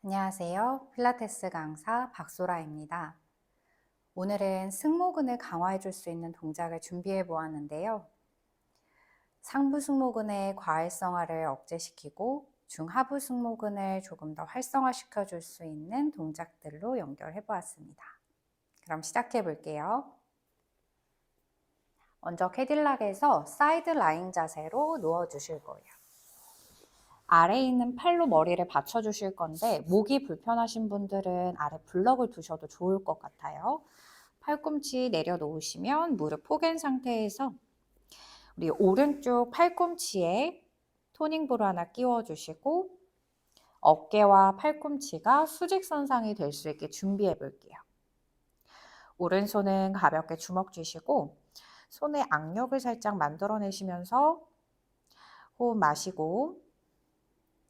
안녕하세요. 필라테스 강사 박소라입니다. 오늘은 승모근을 강화해 줄 수 있는 동작을 준비해 보았는데요. 상부 승모근의 과활성화를 억제시키고 중하부 승모근을 조금 더 활성화시켜 줄 수 있는 동작들로 연결해 보았습니다. 그럼 시작해 볼게요. 먼저 캐딜락에서 사이드 라잉 자세로 누워 주실 거예요. 아래에 있는 팔로 머리를 받쳐 주실 건데 목이 불편하신 분들은 아래 블럭을 두셔도 좋을 것 같아요. 팔꿈치 내려놓으시면 무릎 포갠 상태에서 우리 오른쪽 팔꿈치에 토닝볼을 하나 끼워주시고 어깨와 팔꿈치가 수직선상이 될 수 있게 준비해 볼게요. 오른손은 가볍게 주먹 쥐시고 손에 악력을 살짝 만들어내시면서 호흡 마시고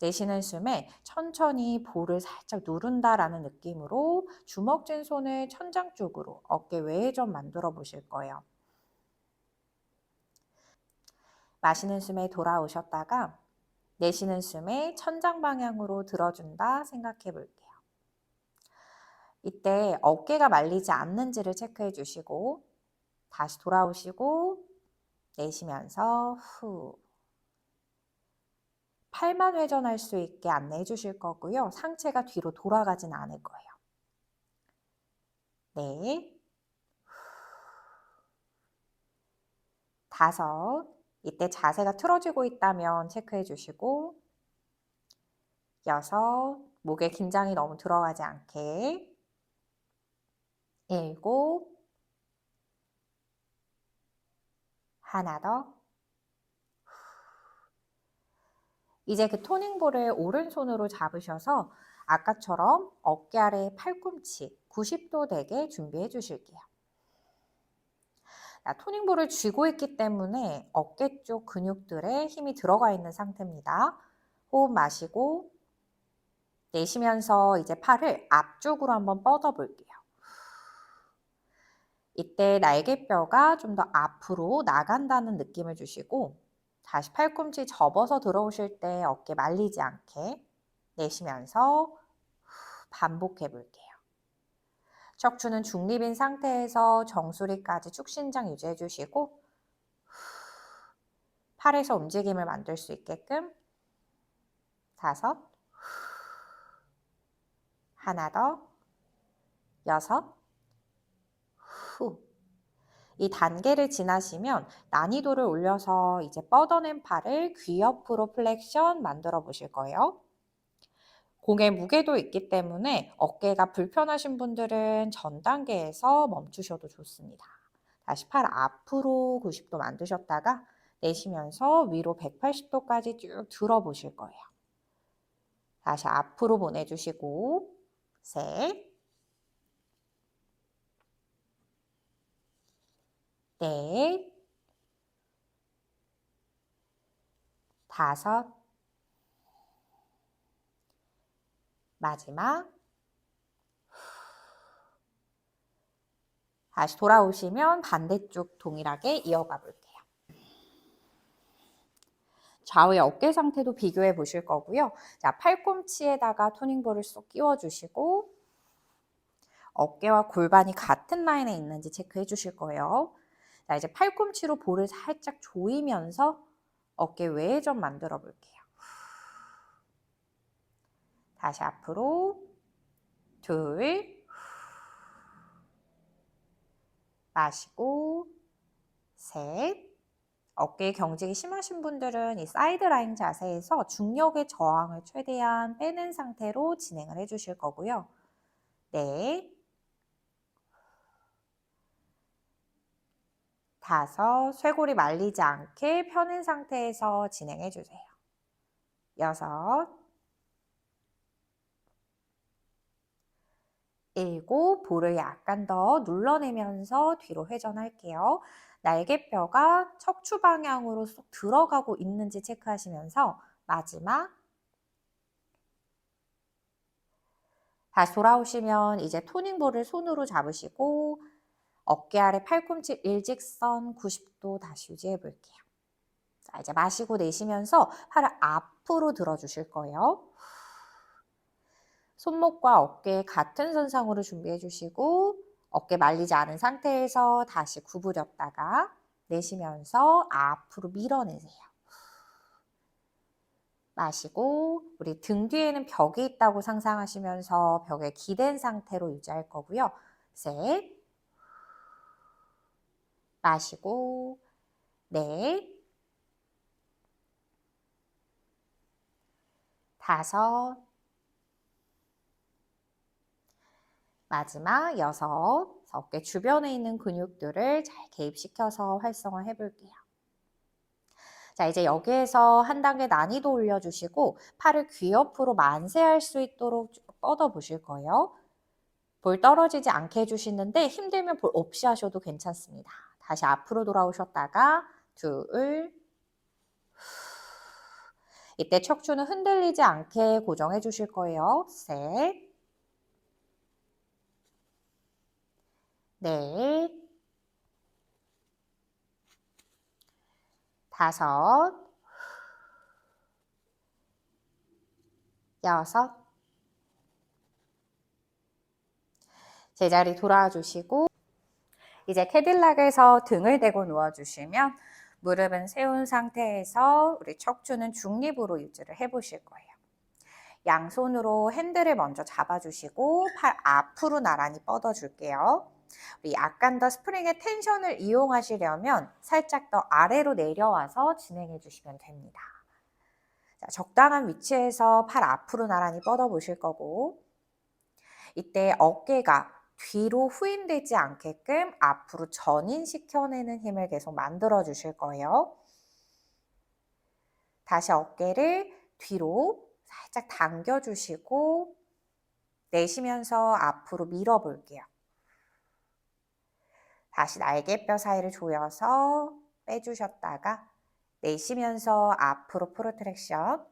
내쉬는 숨에 천천히 볼을 살짝 누른다라는 느낌으로 주먹 쥔 손을 천장 쪽으로 어깨 외에 좀 만들어 보실 거예요. 마시는 숨에 돌아오셨다가 내쉬는 숨에 천장 방향으로 들어준다 생각해 볼게요. 이때 어깨가 말리지 않는지를 체크해 주시고 다시 돌아오시고 내쉬면서 후. 팔만 회전할 수 있게 안내해 주실 거고요. 상체가 뒤로 돌아가진 않을 거예요. 네. 5. 이때 자세가 틀어지고 있다면 체크해 주시고 6. 목에 긴장이 너무 들어가지 않게 7. 하나 더. 이제 그 토닝볼을 오른손으로 잡으셔서 아까처럼 어깨 아래 팔꿈치 90도 되게 준비해 주실게요. 토닝볼을 쥐고 있기 때문에 어깨 쪽 근육들에 힘이 들어가 있는 상태입니다. 호흡 마시고 내쉬면서 이제 팔을 앞쪽으로 한번 뻗어 볼게요. 이때 날개뼈가 좀 더 앞으로 나간다는 느낌을 주시고 다시 팔꿈치 접어서 들어오실 때 어깨 말리지 않게 내쉬면서 반복해 볼게요. 척추는 중립인 상태에서 정수리까지 축신장 유지해 주시고 팔에서 움직임을 만들 수 있게끔 5. 하나 더. 6. 후. 이 단계를 지나시면 난이도를 올려서 이제 뻗어낸 팔을 귀 옆으로 플렉션 만들어 보실 거예요. 공의 무게도 있기 때문에 어깨가 불편하신 분들은 전 단계에서 멈추셔도 좋습니다. 다시 팔 앞으로 90도 만드셨다가 내쉬면서 위로 180도까지 쭉 들어보실 거예요. 다시 앞으로 보내주시고 셋, 넷, 5, 마지막. 다시 돌아오시면 반대쪽 동일하게 이어가 볼게요. 좌우의 어깨 상태도 비교해 보실 거고요. 자, 팔꿈치에다가 토닝볼을 쏙 끼워 주시고 어깨와 골반이 같은 라인에 있는지 체크해 주실 거예요. 자, 이제 팔꿈치로 볼을 살짝 조이면서 어깨 외회전 만들어 볼게요. 다시 앞으로 2, 마시고 셋. 어깨 경직이 심하신 분들은 이 사이드 라인 자세에서 중력의 저항을 최대한 빼는 상태로 진행을 해 주실 거고요. 넷, 5, 쇄골이 말리지 않게 펴는 상태에서 진행해 주세요. 6, 7, 볼을 약간 더 눌러내면서 뒤로 회전할게요. 날개뼈가 척추 방향으로 쏙 들어가고 있는지 체크하시면서 마지막. 다시 돌아오시면 이제 토닝볼을 손으로 잡으시고 어깨 아래 팔꿈치 일직선 90도 다시 유지해 볼게요. 자, 이제 마시고 내쉬면서 팔을 앞으로 들어주실 거예요. 손목과 어깨 같은 선상으로 준비해 주시고 어깨 말리지 않은 상태에서 다시 구부렸다가 내쉬면서 앞으로 밀어내세요. 마시고 우리 등 뒤에는 벽이 있다고 상상하시면서 벽에 기댄 상태로 유지할 거고요. 셋, 마시고 넷, 다섯, 마지막 여섯. 어깨 주변에 있는 근육들을 잘 개입시켜서 활성화해 볼게요. 자, 이제 여기에서 한 단계 난이도 올려주시고 팔을 귀 옆으로 만세할 수 있도록 쭉 뻗어 보실 거예요. 볼 떨어지지 않게 해주시는데 힘들면 볼 없이 하셔도 괜찮습니다. 다시 앞으로 돌아오셨다가 둘, 이때 척추는 흔들리지 않게 고정해 주실 거예요. 셋, 넷, 다섯, 여섯. 제자리 돌아와 주시고 이제 캐딜락에서 등을 대고 누워주시면 무릎은 세운 상태에서 우리 척추는 중립으로 유지를 해보실 거예요. 양손으로 핸들을 먼저 잡아주시고 팔 앞으로 나란히 뻗어줄게요. 우리 약간 더 스프링의 텐션을 이용하시려면 살짝 더 아래로 내려와서 진행해 주시면 됩니다. 자, 적당한 위치에서 팔 앞으로 나란히 뻗어 보실 거고 이때 어깨가 뒤로 후인되지 않게끔 앞으로 전인시켜내는 힘을 계속 만들어 주실 거예요. 다시 어깨를 뒤로 살짝 당겨주시고 내쉬면서 앞으로 밀어볼게요. 다시 날개뼈 사이를 조여서 빼주셨다가 내쉬면서 앞으로 프로트랙션,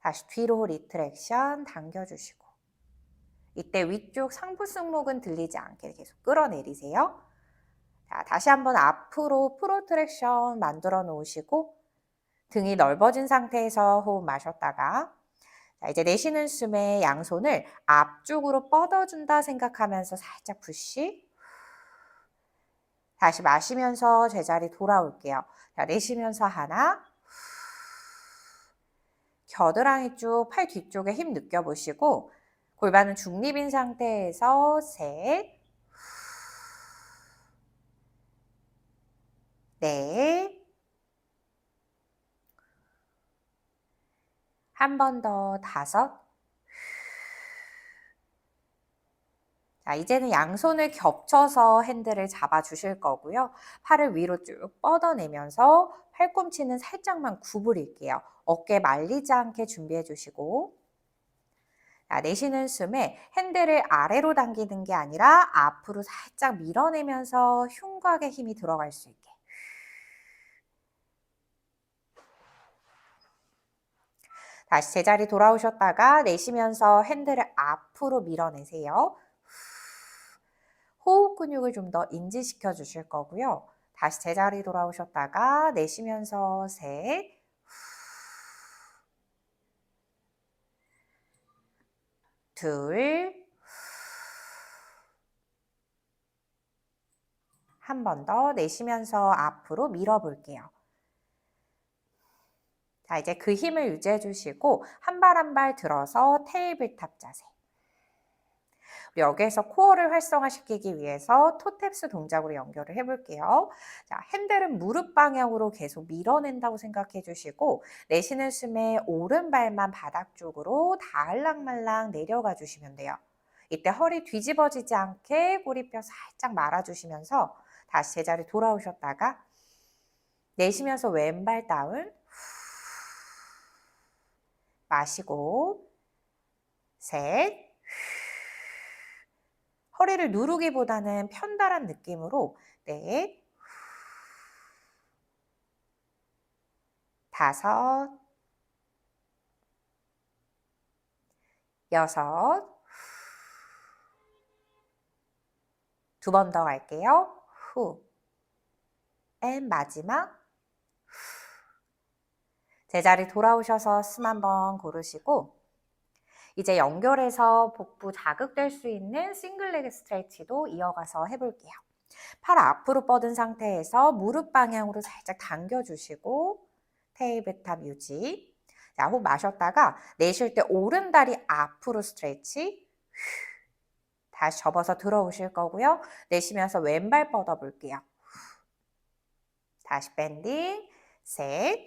다시 뒤로 리트랙션 당겨주시고 이때 위쪽 상부 승모근 들리지 않게 계속 끌어내리세요. 자, 다시 한번 앞으로 프로트랙션 만들어 놓으시고 등이 넓어진 상태에서 호흡 마셨다가 자, 이제 내쉬는 숨에 양손을 앞쪽으로 뻗어준다 생각하면서 살짝 푸시. 다시 마시면서 제자리 돌아올게요. 자, 내쉬면서 하나. 겨드랑이 쪽 팔 뒤쪽에 힘 느껴보시고 골반은 중립인 상태에서 셋, 넷, 한 번 더 다섯. 자, 이제는 양손을 겹쳐서 핸들을 잡아주실 거고요. 팔을 위로 쭉 뻗어내면서 팔꿈치는 살짝만 구부릴게요. 어깨 말리지 않게 준비해 주시고 자, 내쉬는 숨에 핸들을 아래로 당기는 게 아니라 앞으로 살짝 밀어내면서 흉곽에 힘이 들어갈 수 있게 다시 제자리 돌아오셨다가 내쉬면서 핸들을 앞으로 밀어내세요. 호흡 근육을 좀 더 인지시켜 주실 거고요. 다시 제자리 돌아오셨다가 내쉬면서 셋, 둘, 한 번 더 내쉬면서 앞으로 밀어볼게요. 자, 이제 그 힘을 유지해 주시고 한 발 한 발 들어서 테이블탑 자세. 여기에서 코어를 활성화시키기 위해서 토탭스 동작으로 연결을 해볼게요. 자, 핸들은 무릎 방향으로 계속 밀어낸다고 생각해 주시고 내쉬는 숨에 오른발만 바닥 쪽으로 다알랑말랑 내려가 주시면 돼요. 이때 허리 뒤집어지지 않게 꼬리뼈 살짝 말아주시면서 다시 제자리 돌아오셨다가 내쉬면서 왼발 다운 마시고 셋 허리를 누르기보다는 편달한 느낌으로 넷, 다섯, 여섯, 두 번 더 갈게요. 후, 앤 마지막 제자리 돌아오셔서 숨 한번 고르시고 이제 연결해서 복부 자극될 수 있는 싱글레그 스트레치도 이어가서 해볼게요. 팔 앞으로 뻗은 상태에서 무릎 방향으로 살짝 당겨주시고 테이블탑 유지. 자, 호흡 마셨다가 내쉴 때 오른다리 앞으로 스트레치. 다시 접어서 들어오실 거고요. 내쉬면서 왼발 뻗어볼게요. 다시 밴딩. 셋,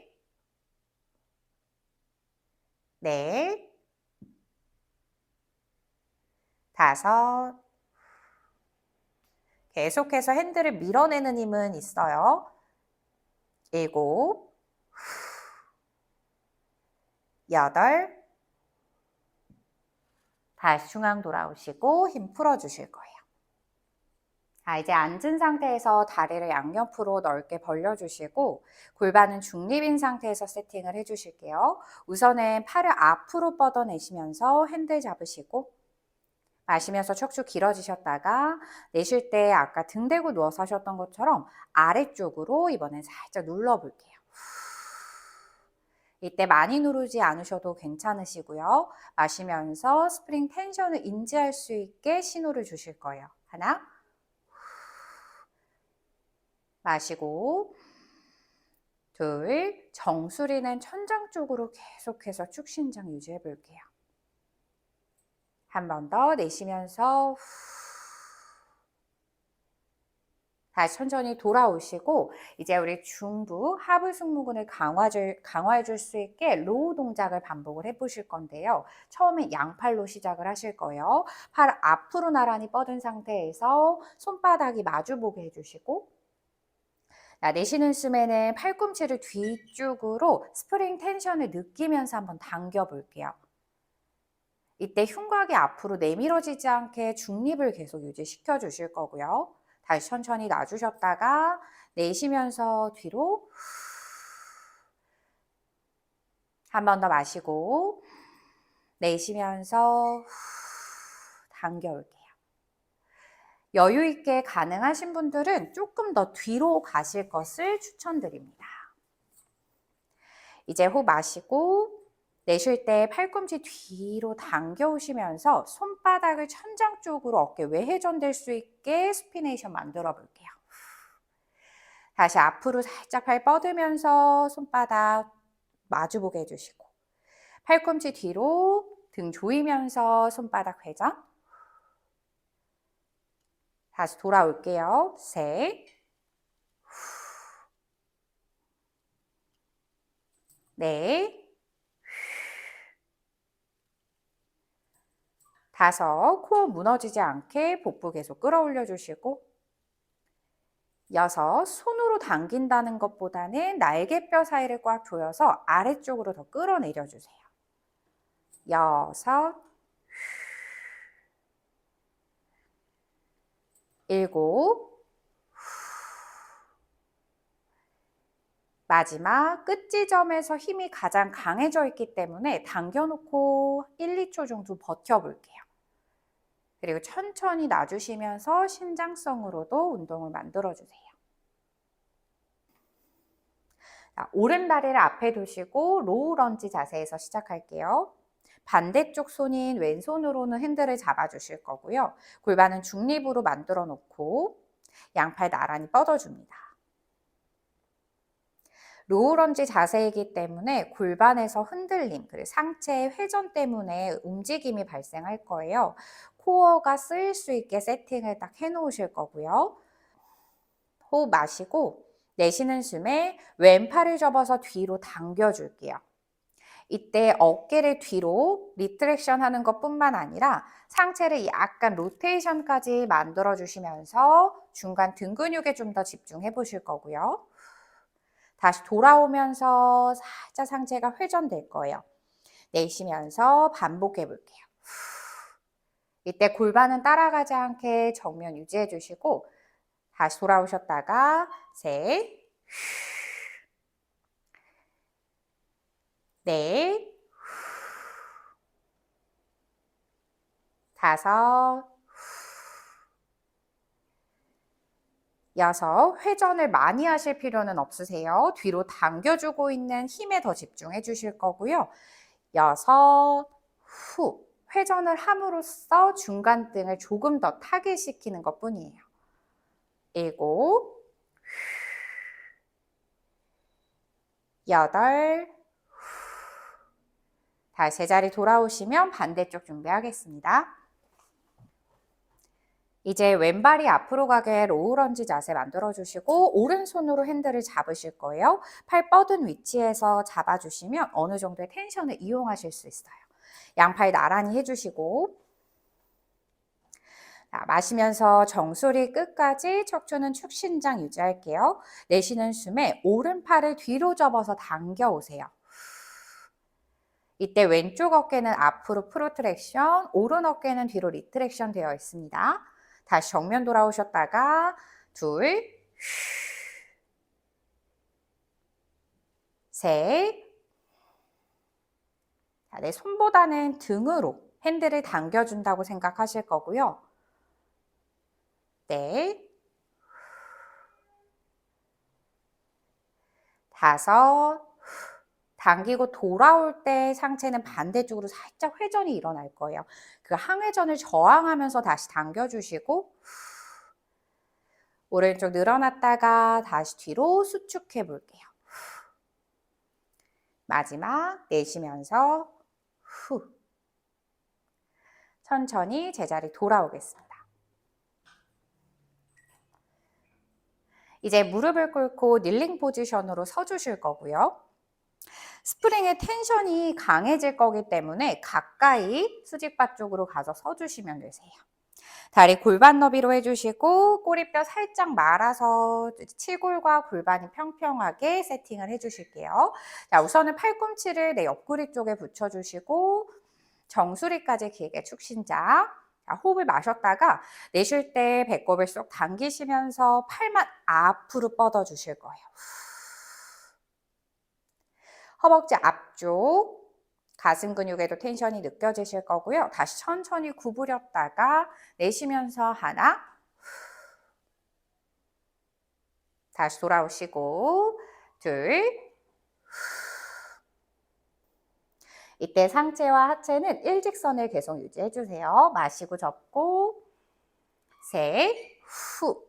넷, 다섯. 계속해서 핸들을 밀어내는 힘은 있어요. 일곱, 여덟. 다시 중앙 돌아오시고 힘 풀어주실 거예요. 자, 이제 앉은 상태에서 다리를 양옆으로 넓게 벌려주시고 골반은 중립인 상태에서 세팅을 해주실게요. 우선은 팔을 앞으로 뻗어내시면서 핸들 잡으시고 마시면서 척추 길어지셨다가 내쉴 때 아까 등 대고 누워서 하셨던 것처럼 아래쪽으로 이번엔 살짝 눌러볼게요. 이때 많이 누르지 않으셔도 괜찮으시고요. 마시면서 스프링 텐션을 인지할 수 있게 신호를 주실 거예요. 하나, 마시고 둘, 정수리는 천장 쪽으로 계속해서 축신장 유지해 볼게요. 한 번 더 내쉬면서 다시 천천히 돌아오시고 이제 우리 중부 하부 승모근을 강화해 줄 수 있게 로우 동작을 반복을 해보실 건데요. 처음에 양팔로 시작을 하실 거예요. 팔 앞으로 나란히 뻗은 상태에서 손바닥이 마주보게 해주시고 내쉬는 숨에는 팔꿈치를 뒤쪽으로 스프링 텐션을 느끼면서 한번 당겨 볼게요. 이때 흉곽이 앞으로 내밀어지지 않게 중립을 계속 유지시켜 주실 거고요. 다시 천천히 놔주셨다가 내쉬면서 뒤로 한 번 더 마시고 내쉬면서 당겨 올게요. 여유 있게 가능하신 분들은 조금 더 뒤로 가실 것을 추천드립니다. 이제 호흡 마시고 내쉴 때 팔꿈치 뒤로 당겨 오시면서 손바닥을 천장 쪽으로 어깨 외회전될 수 있게 스피네이션 만들어 볼게요. 다시 앞으로 살짝 팔 뻗으면서 손바닥 마주보게 해주시고 팔꿈치 뒤로 등 조이면서 손바닥 회전. 다시 돌아올게요. 셋, 넷, 다섯. 코어 무너지지 않게 복부 계속 끌어올려 주시고 여섯. 손으로 당긴다는 것보다는 날개뼈 사이를 꽉 조여서 아래쪽으로 더 끌어내려 주세요. 여섯, 일곱, 마지막 끝 지점에서 힘이 가장 강해져 있기 때문에 당겨놓고 1, 2초 정도 버텨볼게요. 그리고 천천히 놔주시면서 신장성으로도 운동을 만들어주세요. 자, 오른다리를 앞에 두시고 로우 런지 자세에서 시작할게요. 반대쪽 손인 왼손으로는 핸들을 잡아주실 거고요. 골반은 중립으로 만들어 놓고 양팔 나란히 뻗어줍니다. 로우 런지 자세이기 때문에 골반에서 흔들림, 그리고 상체의 회전 때문에 움직임이 발생할 거예요. 코어가 쓰일 수 있게 세팅을 딱 해놓으실 거고요. 호흡 마시고 내쉬는 숨에 왼팔을 접어서 뒤로 당겨줄게요. 이때 어깨를 뒤로 리트랙션 하는 것뿐만 아니라 상체를 약간 로테이션까지 만들어주시면서 중간 등 근육에 좀 더 집중해 보실 거고요. 다시 돌아오면서 살짝 상체가 회전될 거예요. 내쉬면서 반복해 볼게요. 이때 골반은 따라가지 않게 정면 유지해 주시고 다시 돌아오셨다가 셋, 넷, 다섯, 여섯. 회전을 많이 하실 필요는 없으세요. 뒤로 당겨주고 있는 힘에 더 집중해 주실 거고요. 여섯, 후. 회전을 함으로써 중간등을 조금 더 타깃시키는 것 뿐이에요. 7, 8, 다시 제자리 돌아오시면 반대쪽 준비하겠습니다. 이제 왼발이 앞으로 가게 로우 런지 자세 만들어주시고 오른손으로 핸들을 잡으실 거예요. 팔 뻗은 위치에서 잡아주시면 어느 정도의 텐션을 이용하실 수 있어요. 양팔 나란히 해주시고 자, 마시면서 정수리 끝까지 척추는 축신장 유지할게요. 내쉬는 숨에 오른팔을 뒤로 접어서 당겨오세요. 이때 왼쪽 어깨는 앞으로 프로트랙션, 오른 어깨는 뒤로 리트랙션 되어 있습니다. 다시 정면 돌아오셨다가 둘, 셋. 자, 내 손보다는 등으로 핸들을 당겨준다고 생각하실 거고요. 넷, 다섯. 당기고 돌아올 때 상체는 반대쪽으로 살짝 회전이 일어날 거예요. 그 항회전을 저항하면서 다시 당겨주시고 오른쪽 늘어났다가 다시 뒤로 수축해 볼게요. 마지막 내쉬면서 후. 천천히 제자리 돌아오겠습니다. 이제 무릎을 꿇고 닐링 포지션으로 서주실 거고요. 스프링의 텐션이 강해질 거기 때문에 가까이 수직바 쪽으로 가서 서주시면 되세요. 다리 골반 너비로 해주시고 꼬리뼈 살짝 말아서 치골과 골반이 평평하게 세팅을 해주실게요. 자, 우선은 팔꿈치를 내 옆구리 쪽에 붙여주시고 정수리까지 길게 축신자. 자, 호흡을 마셨다가 내쉴 때 배꼽을 쏙 당기시면서 팔만 앞으로 뻗어주실 거예요. 허벅지 앞쪽 가슴 근육에도 텐션이 느껴지실 거고요. 다시 천천히 구부렸다가 내쉬면서 하나, 다시 돌아오시고 둘. 이때 상체와 하체는 일직선을 계속 유지해 주세요. 마시고 접고 셋, 후.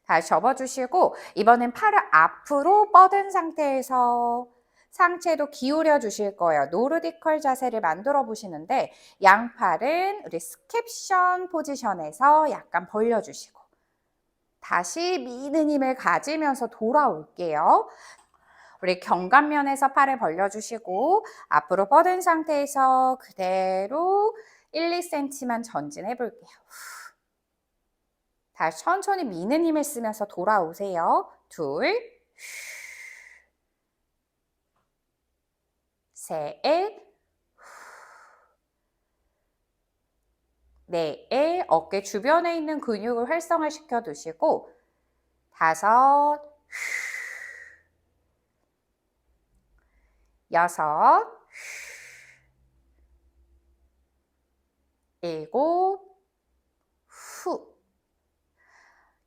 다시 접어주시고 이번엔 팔을 앞으로 뻗은 상태에서 상체도 기울여 주실 거예요. 노르디컬 자세를 만들어 보시는데 양팔은 우리 스캡션 포지션에서 약간 벌려주시고 다시 미는 힘을 가지면서 돌아올게요. 우리 견갑면에서 팔을 벌려주시고 앞으로 뻗은 상태에서 그대로 1, 2cm만 전진해 볼게요. 다시 천천히 미는 힘을 쓰면서 돌아오세요. 둘, 셋, 넷, 어깨 주변에 있는 근육을 활성화시켜 두시고 다섯, 여섯, 일곱, 후.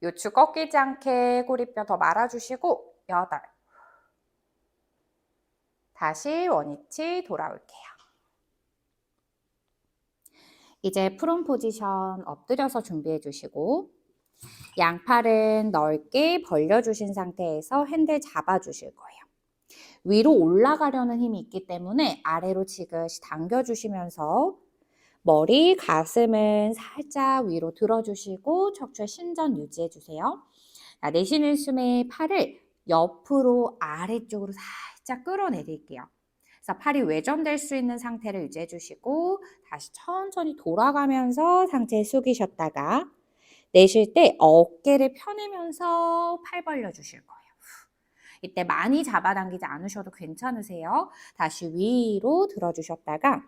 요추 꺾이지 않게 꼬리뼈 더 말아주시고 여덟. 다시 원위치 돌아올게요. 이제 프론 포지션 엎드려서 준비해 주시고 양팔은 넓게 벌려주신 상태에서 핸들 잡아주실 거예요. 위로 올라가려는 힘이 있기 때문에 아래로 지그시 당겨주시면서 머리, 가슴은 살짝 위로 들어주시고 척추의 신전 유지해주세요. 내쉬는 숨에 팔을 옆으로 아래쪽으로 살짝 끌어내릴게요. 그래서 팔이 외전될 수 있는 상태를 유지해주시고 다시 천천히 돌아가면서 상체 숙이셨다가 내쉴 때 어깨를 펴내면서 팔 벌려주실 거예요. 이때 많이 잡아당기지 않으셔도 괜찮으세요. 다시 위로 들어주셨다가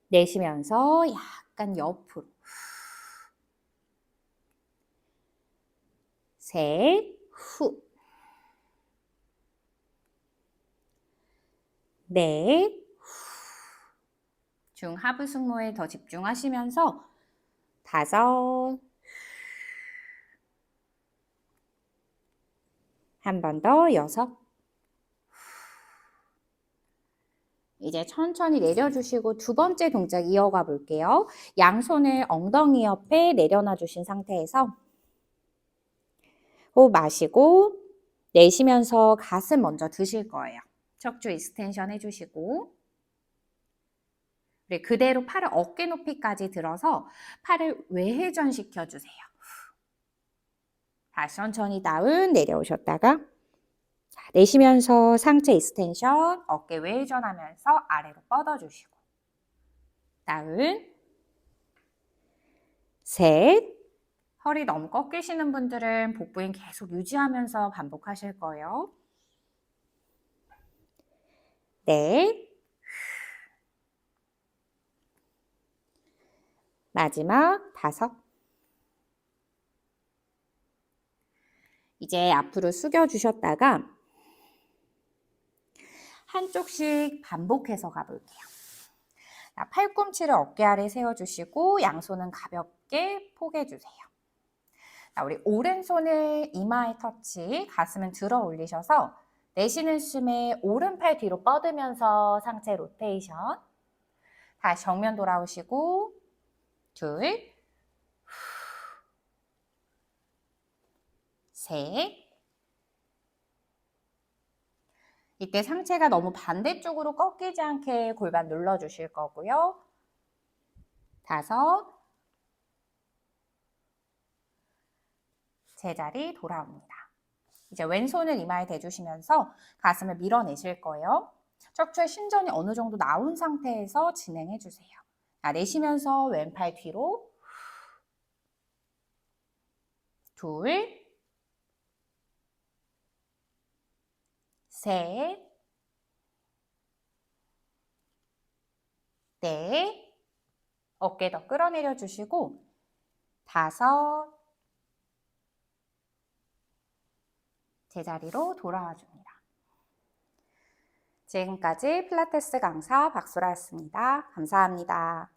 내쉬면서 약간 옆으로 셋, 후 넷, 중하부 승모에 더 집중하시면서 다섯, 한 번 더 여섯, 이제 천천히 내려주시고 두 번째 동작 이어가 볼게요. 양손을 엉덩이 옆에 내려놔 주신 상태에서 호흡 마시고 내쉬면서 가슴 먼저 드실 거예요. 척추 익스텐션 해주시고 그대로 팔을 어깨 높이까지 들어서 팔을 외회전 시켜주세요. 다시 천천히 다운 내려오셨다가 내쉬면서 상체 익스텐션 어깨 외회전하면서 아래로 뻗어주시고 다운 셋 허리 너무 꺾이시는 분들은 복부인 계속 유지하면서 반복하실 거예요. 넷 마지막 다섯 이제 앞으로 숙여주셨다가 한쪽씩 반복해서 가볼게요. 팔꿈치를 어깨 아래 세워주시고 양손은 가볍게 포개주세요. 우리 오른손을 이마에 터치, 가슴은 들어 올리셔서 내쉬는 숨에 오른팔 뒤로 뻗으면서 상체 로테이션. 다시 정면 돌아오시고 둘, 셋. 이때 상체가 너무 반대쪽으로 꺾이지 않게 골반 눌러주실 거고요. 다섯. 제자리 돌아옵니다. 이제 왼손을 이마에 대주시면서 가슴을 밀어내실 거예요. 척추의 신전이 어느 정도 나온 상태에서 진행해 주세요. 내쉬면서 왼팔 뒤로 둘, 셋, 넷, 어깨 더 끌어내려 주시고 다섯, 제자리로 돌아와 줍니다. 지금까지 필라테스 강사 박소라였습니다. 감사합니다.